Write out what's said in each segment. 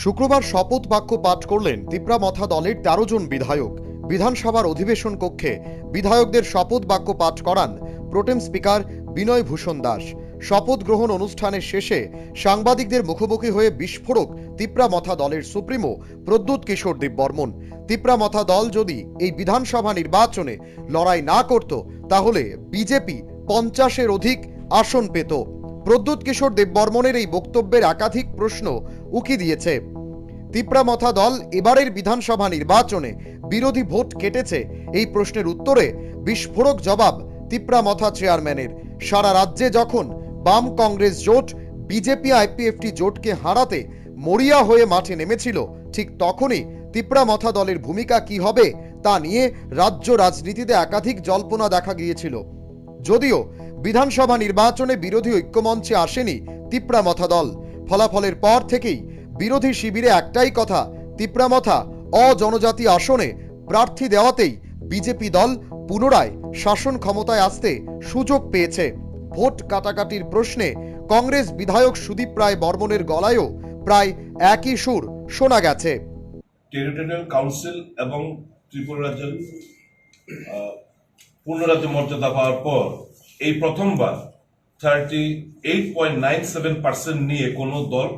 শুক্রবার শপথ বাক্য পাঠ করলেন তিপ্রামথা দলের ১৩ জন বিধায়ক। বিধানসভার অধিবেশন কক্ষে বিধায়কদের শপথ বাক্য পাঠ করান প্রোটেম স্পিকার বিনয় ভূষণ দাস। শপথ গ্রহণ অনুষ্ঠানের শেষে সাংবাদিকদের মুখোমুখি হয়ে বিস্ফোরক তিপ্রামথা দলের সুপ্রিমো প্রদ্যুৎ কিশোর দেববর্মন। তিপ্রামথা দল যদি এই বিধানসভা নির্বাচনে লড়াই না করত তাহলে বিজেপি ৫০-এর অধিক আসন পেত। প্রদ্যুৎ কিশোর দেববর্মনের এই বক্তব্যের একাধিক প্রশ্ন উকি দিয়েছে। তিপ্রামথা দল এবারের বিধানসভা নির্বাচনে বিরোধী ভোট কেটেছে, এই প্রশ্নের উত্তরে বিস্ফোরক জবাব তিপ্রামথা চেয়ারম্যানের। সারা রাজ্যে যখন বাম কংগ্রেস জোট বিজেপি আইপিএফটি জোটকে হারাতে মরিয়া হয়ে মাঠে নেমেছিল, ঠিক তখনই তিপ্রামথা দলের ভূমিকা কি হবে তা নিয়ে রাজ্য রাজনীতিতে একাধিক জল্পনা দেখা গিয়েছিল। যদিও বিধানসভা নির্বাচনে বিরোধী ঐক্যমঞ্চে আসেনি তিপ্রামথা দল, ফলাফলের পর থেকেই বিরোধী শিবিরে একটাই কথা, তিপ্রামথা অজনজাতি আসনে প্রার্থী দেওয়াতেই বিজেপি দল পুনরায় শাসন ক্ষমতায় আসতে সুযোগ পেয়েছে। ভোট কাটাকাটির প্রশ্নে কংগ্রেস বিধায়ক সুদীপ রায় বর্মনের গলায়ও প্রায় একই সুর শোনা গেছে। টেরিটোরিয়াল কাউন্সিল এবং ত্রিপুরা রাজ্যের পূর্ণ রাজ্য মর্যাদা পাওয়ার পর এই প্রথমবার 38.97% নিয়ে কোন দল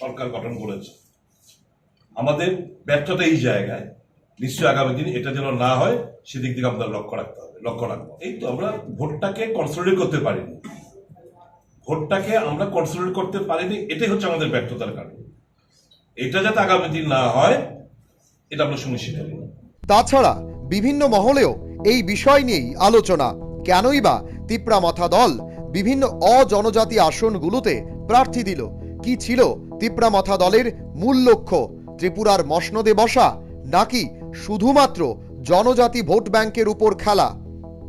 সরকার গঠন করেছে। আমাদের ব্যর্থতা এই জায়গায়, নিশ্চয়ই আগামী দিন এটা যেন না হয় সেদিক থেকে আমাদের লক্ষ্য রাখবো। এই তো আমরা ভোটটাকে কনসলিডেট করতে পারিনি, এটাই হচ্ছে আমাদের ব্যর্থতার কারণ। এটা যাতে আগামী দিন না হয় এটা আমরা সুনিশ্চিত করি। তাছাড়া বিভিন্ন মহলেও এই বিষয় নিয়েই আলোচনা। কেনই বা তিপ্রামথা দল বিভিন্ন অজনজাতি আসনগুলোতে প্রার্থী দিল? কি ছিল তিপ্রামথা দলের মূল লক্ষ্য? ত্রিপুরার মসনদে বসা নাকি শুধুমাত্র জনজাতি ভোট ব্যাংকের উপর খেলা?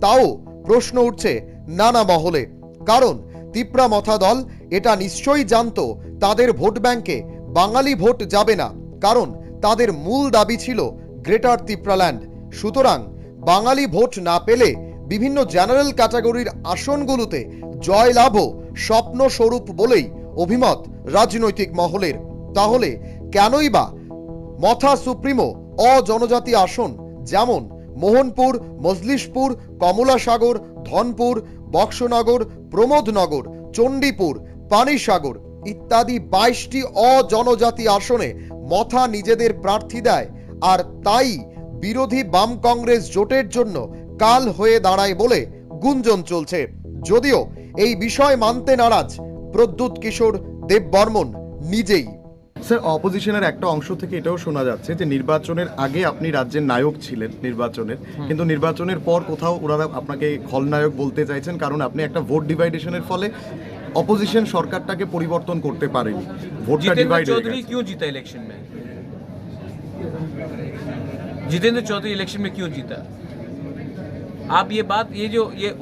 তাও প্রশ্ন উঠছে নানা মহলে। কারণ তিপ্রামথা দল এটা নিশ্চয়ই জানতো তাদের ভোট ব্যাংকে বাঙালি ভোট যাবে না, কারণ তাদের মূল দাবি ছিল গ্রেটার ত্রিপুরাল্যান্ড। সুতরাং বাঙালি ভোট না পেলে বিভিন্ন জেনারেল ক্যাটাগরির আসনগুলোতে জয়লাভও স্বপ্ন স্বরূপ বলেই অভিমত রাজনৈতিক মহলের। তাহলে কেনই বা মথা সুপ্রিমো অজনজাতি আসন যেমন মোহনপুর, মজলিশপুর, কমলাসাগর, ধনপুর, বক্সনগর, প্রমোদনগর, চণ্ডীপুর, পানিসাগর ইত্যাদি 22টি অজনজাতি আসনে মথা নিজেদের প্রার্থী দেয়, আর তাই বিরোধী বাম কংগ্রেস জোটের জন্য কাল হয়ে দাঁড়ায় বলে গুঞ্জন চলছে। যদিও এই বিষয় মানতে নারাজ প্রদ্যুৎ কিশোর দেববর্মন নিজেই। স্যার, অপোজিশনের একটা অংশ থেকে এটাও শোনা যাচ্ছে যে নির্বাচনের আগে আপনি রাজ্যের নায়ক ছিলেন নির্বাচনের, কিন্তু নির্বাচনের পর কোথাও ওরা আপনাকে খলনায়ক বলতে চাইছেন, কারণ আপনি একটা ভোট ডিভাইডেশনের ফলে অপোজিশন সরকারটাকে পরিবর্তন করতে পারেনি। ভোটটা ডিভাইড হয়ে গেছে। क्यों जीता इलेक्शन में? जितेंद्र चौधरी इलेक्शन में क्यों जीता? आप ये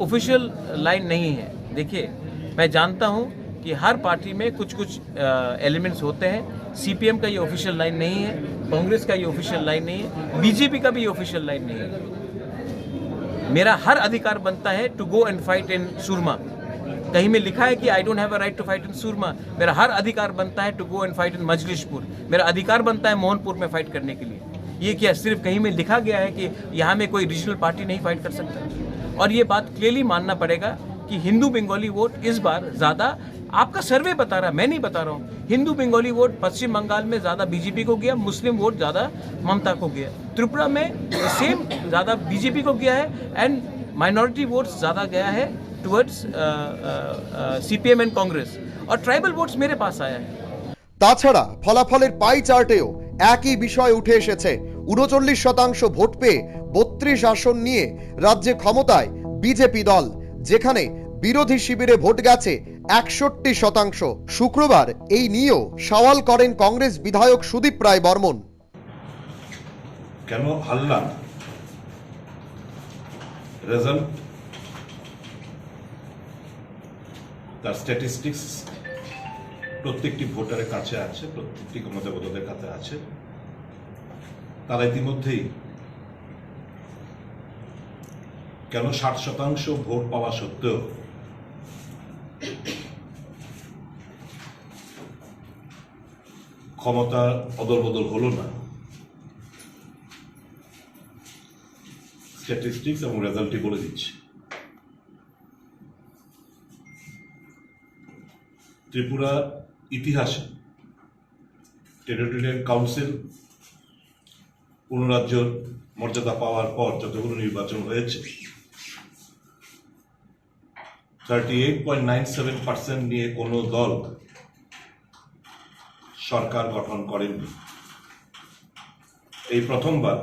ऑफिशियल लाइन नहीं है। देखिए, मैं जानता हूं कि हर पार्टी में कुछ एलिमेंट्स होते हैं। सीपीएम का ये ऑफिशियल लाइन नहीं है, कांग्रेस का ये ऑफिशियल लाइन नहीं है, बीजेपी का भी ऑफिशियल लाइन नहीं है। मेरा हर अधिकार बनता है to go and fight in Surma. कहीं में लिखा है कि I don't have a right to fight in Surma. मेरा हर अधिकार बनता है to go and fight in Majlishpur. मेरा अधिकार बनता है मोहनपुर में फाइट करने के लिए। ये क्या सिर्फ कहीं में लिखा गया है कि यहाँ में कोई रीजनल पार्टी नहीं फाइट कर सकता? और ये बात क्लियरली मानना पड़ेगा कि हिंदू बंगाली वोट इस बार ज़्यादा, आपका सर्वे बता रहा, मैं नहीं बता रहा हूँ, हिंदू बंगाली वोट पश्चिम बंगाल में ज़्यादा बीजेपी को गया, मुस्लिम वोट ज़्यादा ममता को गया, त्रिपुरा में सेम ज़्यादा बीजेपी को गया है, एंड माइनॉरिटी वोट्स ज़्यादा गया है टुवर्ड्स सीपीएम एंड कांग्रेस, और ट्राइबल वोट्स मेरे पास आया है। তাছাড়া ফলাফলের পাই চার্টেও একই বিষয় উঠে এসেছে। 39% ভোট পেয়ে 32 আসন নিয়ে রাজ্যে ক্ষমতায় বিজেপি দল, যেখানে বিরোধী শিবিরে ভোট গেছে 61%। শুক্রবার এই নিয়েও সওয়াল করেন কংগ্রেস বিধায়ক সুদীপ রায় বর্মন। কেন হাল্লা? রেজাল্ট, তার স্ট্যাটিস্টিক্স প্রত্যেকটি ভোটারের কাছে আছে, প্রত্যেকটি ক্ষমতাবোধকের কাছে আছে। তারা ইতিমধ্যেই কেন 60% ভোট পাওয়া সত্ত্বেও ক্ষমতার অদল বদল হলো না, স্ট্যাটিস্টিক্স এবং রেজাল্টই বলে দিচ্ছে। ত্রিপুরা ইতিহাসে টেরিটোরিয়াল কাউন্সিল পুনরাজ্যর মর্যাদা পাওয়ার পর যতগুলো নির্বাচন হয়েছে 38.97% নিয়ে কোনো দল সরকার গঠন করেনি। এই প্রথমবার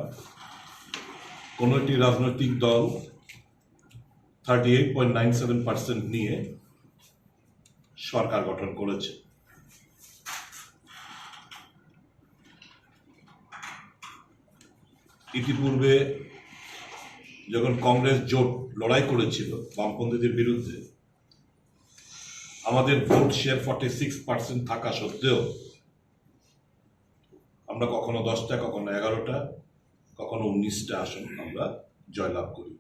কোনো একটি রাজনৈতিক দল 38.97% নিয়ে সরকার গঠন করেছে। ইতিপূর্বে যখন কংগ্রেস জোট লড়াই করেছিল বামপন্থীদের বিরুদ্ধে, আমাদের ভোট শেয়ার 46% থাকা সত্ত্বেও আমরা কখনো 10টা, কখনো 11টা, কখনো 19টা আসন আমরা জয়লাভ করি।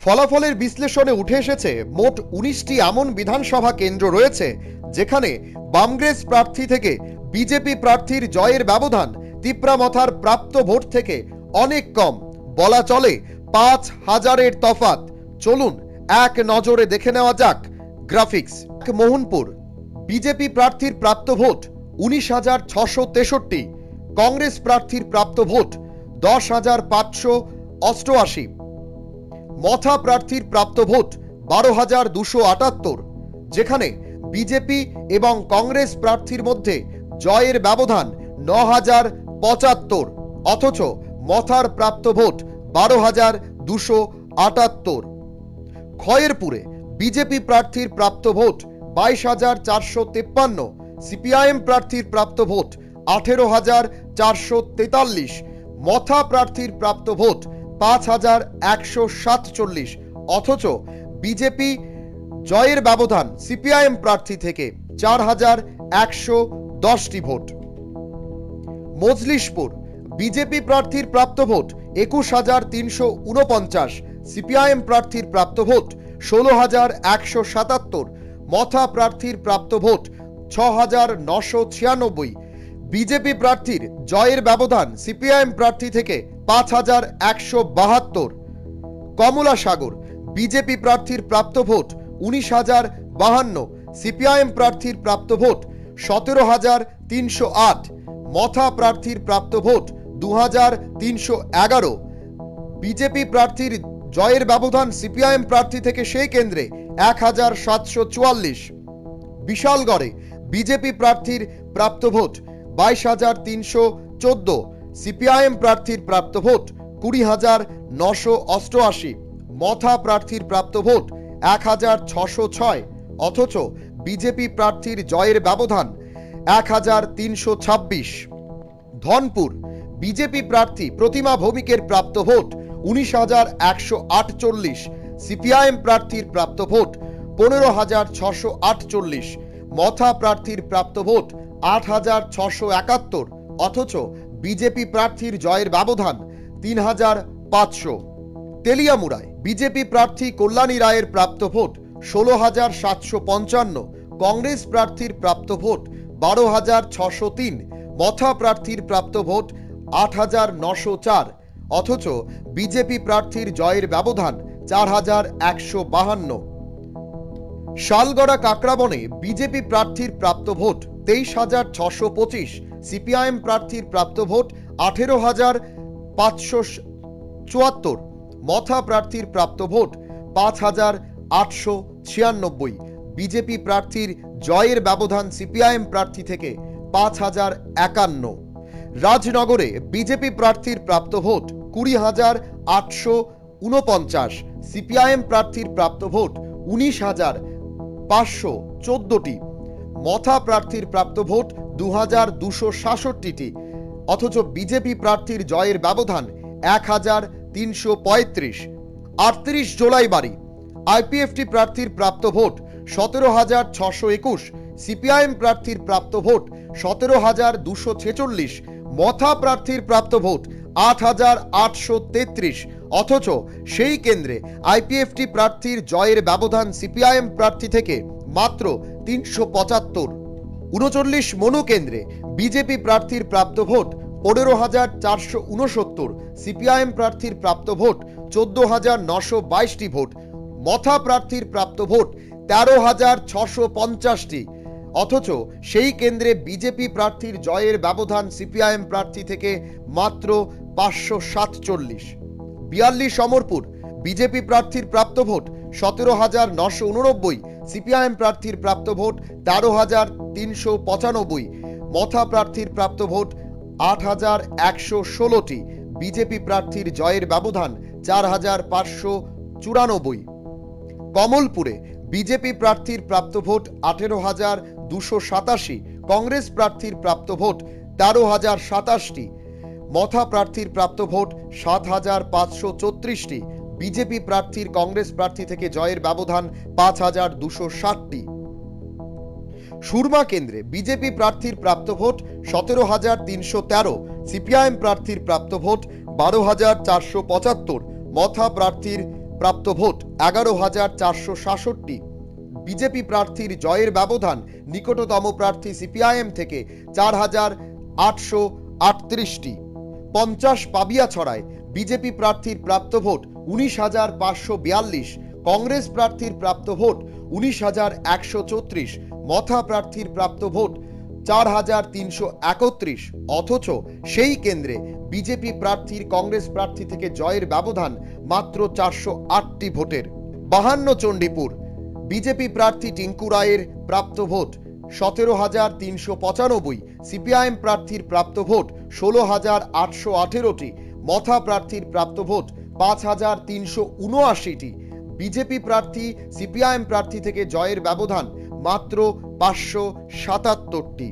ফলাফলের বিশ্লেষণে উঠে এসেছে মোট 19টি এমন বিধানসভা কেন্দ্র রয়েছে যেখানে বামগ্রেস প্রার্থী থেকে বিজেপি প্রার্থীর জয়ের ব্যবধান তিপ্রামথার প্রাপ্ত ভোট থেকে অনেক কম, বলা চলে 5,000-এর তফাৎ। চলুন এক নজরে দেখে নেওয়া যাক গ্রাফিক্স। মোহনপুর বিজেপি প্রার্থীর প্রাপ্ত ভোট 19,663, কংগ্রেস প্রার্থীর প্রাপ্ত ভোট 10,588, মথা প্রার্থীর প্রাপ্ত ভোট 12,278, যেখানে বিজেপি এবং কংগ্রেস প্রার্থীর মধ্যে জয়ের ব্যবধান 9,075, অথচ মথার প্রাপ্ত ভোট 12,278। খয়েরপুরে বিজেপি প্রার্থীর প্রাপ্ত ভোট 22,453, সিপিআইএম প্রার্থীর প্রাপ্ত ভোট 18,443, মথা প্রার্থীর প্রাপ্ত ভোট 5,147, অথচ বিজেপি জয়ের ব্যবধান সিপিআইএম প্রার্থী থেকে 4,110টি ভোট। মজলিশপুর বিজেপি প্রার্থীর প্রাপ্ত ভোট 21,349, সিপিআইএম প্রার্থীর প্রাপ্ত ভোট 16,177, মথা প্রার্থীর প্রাপ্ত ভোট 6,996, বিজেপি প্রার্থীর জয়ের ব্যবধান সিপিআইএম প্রার্থী থেকে 5,172। কমলাসাগর বিজেপি প্রার্থীর প্রাপ্ত ভোট 19,052, সিপিআইএম প্রার্থীর প্রাপ্ত ভোট 17,308, মথা প্রার্থীর প্রাপ্ত ভোট 2,311, বিজেপি প্রার্থীর জয়ের ব্যবধান সিপিআইএম প্রার্থী থেকে সেই কেন্দ্রে 1,744। বিশালগড়ে বিজেপি প্রার্থীর প্রাপ্ত ভোট 22,314, সিপিআইএম প্রার্থীর প্রাপ্ত ভোট 20,988, মথা প্রার্থীর প্রাপ্ত ভোট 1,606, অথচ বিজেপি প্রার্থীর জয়ের ব্যবধান 1,326। ধনপুর বিজেপি প্রার্থী প্রতিমা ভৌমিকের প্রাপ্ত ভোট 19,148, সিপিআইএম প্রার্থীর প্রাপ্ত ভোট 15,648, মথা প্রার্থীর প্রাপ্ত ভোট 8,671, অথচ বিজেপি প্রার্থীর জয়ের ব্যবধান 3,500। তেলিয়ামুড়ায় বিজেপি প্রার্থী কল্যাণী রায়ের প্রাপ্ত ভোট 16,755, কংগ্রেস প্রার্থীর প্রাপ্ত ভোট 12,603, মথা প্রার্থীর প্রাপ্ত ভোট 8,904, অথচ বিজেপি প্রার্থীর জয়ের ব্যবধান 4,152। শালগড়া কাকরাবনে বিজেপি প্রার্থীর প্রাপ্ত ভোট 23,625, সিপিআইএম প্রার্থীর প্রাপ্ত ভোট 18,574, মথা প্রার্থীর প্রাপ্ত ভোট 5,896, বিজেপি প্রার্থীর জয়ের ব্যবধান সিপিআইএম প্রার্থী থেকে 5,051। রাজনগরে বিজেপি প্রার্থীর প্রাপ্ত ভোট 20,849, সিপিআইএম প্রার্থীর প্রাপ্ত ভোট 19,514টি, মথা প্রার্থীর প্রাপ্ত ভোট 2,266টি, অথচ বিজেপি প্রার্থীর জয়ের ব্যবধান 1,335। 38 জোলাইবাড়ি আইপিএফটি প্রার্থীর প্রাপ্ত ভোট 17,621, সিপিআইএম প্রার্থীর প্রাপ্ত ভোট 17,246, মথা প্রার্থীর প্রাপ্ত ভোট 8,833, অথচ সেই কেন্দ্রে আইপিএফটি প্রার্থীর জয়ের ব্যবধান সিপিআইএম প্রার্থী থেকে মাত্র 375। 39 মনোকেন্দ্রে বিজেপি প্রার্থীর প্রাপ্ত ভোট 15,469, সিপিআইএম প্রার্থীর প্রাপ্ত ভোট 14,922টি ভোট, মথা প্রার্থীর প্রাপ্ত ভোট 13,650টি। অথচ সেই কেন্দ্রে বিজেপি প্রার্থীর জয়ের ব্যবধান সিপিআইএম প্রার্থী থেকে মাত্র 547। 42 অমরপুর বিজেপি প্রার্থীর প্রাপ্ত ভোট 17,989, সিপিআইএম প্রার্থীর প্রাপ্ত ভোট 13,395, মথা প্রার্থীর প্রাপ্ত ভোট 8,116টি, বিজেপি প্রার্থীর জয়ের ব্যবধান 4,594। কমলপুরে বিজেপি প্রার্থীর প্রাপ্ত ভোট 18,287, কংগ্রেস প্রার্থীর প্রাপ্ত ভোট 13,027টি, মথা প্রার্থীর প্রাপ্ত ভোট 7,534টি, বিজেপি প্রার্থীর কংগ্রেস প্রার্থী থেকে জয়ের ব্যবধান 5,260টি। সুরমা কেন্দ্রে বিজেপি প্রার্থীর প্রাপ্ত ভোট 17,313, সিপিআইএম প্রার্থীর প্রাপ্ত ভোট 12,475, মথা প্রার্থীর প্রাপ্ত ভোট 11,466, বিজেপি প্রার্থীর জয়ের ব্যবধান নিকটতম প্রার্থী সিপিআইএম থেকে 4,838টি। 50 পাবিয়াছড়ায় বিজেপি প্রার্থীর প্রাপ্ত ভোট 19,542, কংগ্রেস প্রার্থীর প্রাপ্ত ভোট 19,134, মথা প্রার্থীর প্রাপ্ত ভোট 4,331। অথচ সেই কেন্দ্রে বিজেপি প্রার্থীর কংগ্রেস প্রার্থী থেকে জয়ের ব্যবধান মাত্র 408টি ভোটের। 52 চণ্ডীপুর বিজেপি প্রার্থী টিঙ্কু রায়ের প্রাপ্ত ভোট 17,395, সিপিআইএম প্রার্থীর প্রাপ্ত ভোট 16,818টি, মথা প্রার্থীর প্রাপ্ত ভোট 5,379টি, বিজেপি প্রার্থী সিপিআইএম প্রার্থী থেকে জয়ের ব্যবধান মাত্র 577টি।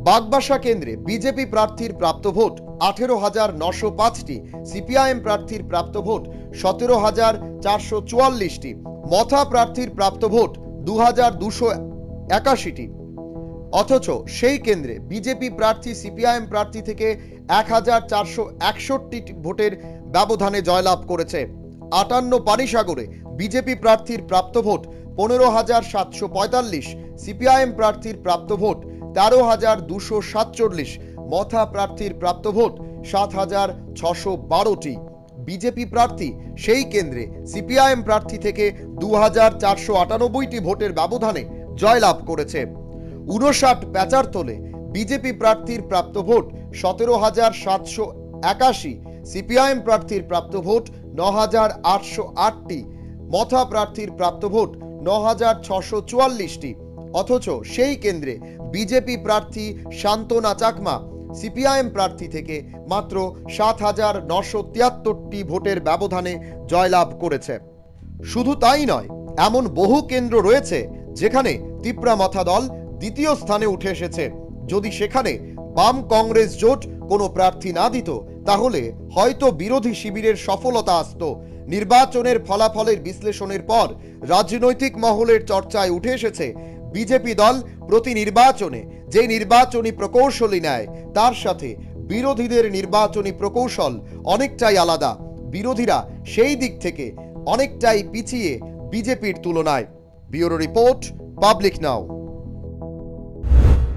বাগবাসা কেন্দ্রে বিজেপি প্রার্থীর প্রাপ্ত ভোট 18,905টি, সিপিআইএম প্রার্থীর প্রাপ্ত ভোট 17,444টি, মথা প্রার্থীর প্রাপ্ত ভোট 2,281টি। অথচ সেই কেন্দ্রে বিজেপি প্রার্থী সিপিআইএম প্রার্থী থেকে 1,461টি ভোটের ব্যবধানে জয়লাভ করেছে। 58 পানিসাগরে বিজেপি প্রার্থীর প্রাপ্ত ভোট 15,745, সিপিআইএম প্রার্থীর প্রাপ্ত ভোট 13,247, মথা প্রার্থীর প্রাপ্ত ভোট 7,612টি, বিজেপি প্রার্থী সেই কেন্দ্রে সিপিআইএম প্রার্থী থেকে 2,498টি ভোটের ব্যবধানে জয়লাভ করেছে। 59 প্যাচারতলে বিজেপি প্রার্থীর প্রাপ্ত ভোট 17,781, সিপিআইএম প্রার্থীর প্রাপ্ত ভোট 9,808টি, মথা প্রার্থীর প্রাপ্ত ভোট 9,644টি। অথচ সেই কেন্দ্রে বিজেপি প্রার্থী শান্তনা চাকমা সিপিআইএম প্রার্থী থেকে মাত্র 7,973টি ভোটের ব্যবধানে জয়লাভ করেছে। শুধু তাই নয়, এমন বহু কেন্দ্র রয়েছে যেখানে তিপ্রা মথা দল দ্বিতীয় স্থানে উঠে এসেছে। যদি সেখানে বাম কংগ্রেস জোট কোনো প্রার্থী না দিত, তাহলে হয়তো বিরোধী শিবিরের সফলতা আসত। নির্বাচনের ফলাফলের বিশ্লেষণের পর রাজনৈতিক মহলের চর্চায় উঠে এসেছে বিজেপি দল প্রতি নির্বাচনে যে নির্বাচনী প্রকৌশলী নেয়, তার সাথে বিরোধীদের নির্বাচনী প্রকৌশল অনেকটাই আলাদা। বিরোধীরা সেই দিক থেকে অনেকটাই পিছিয়ে বিজেপির তুলনায়। ব্যুরো রিপোর্ট, পাবলিক নাও।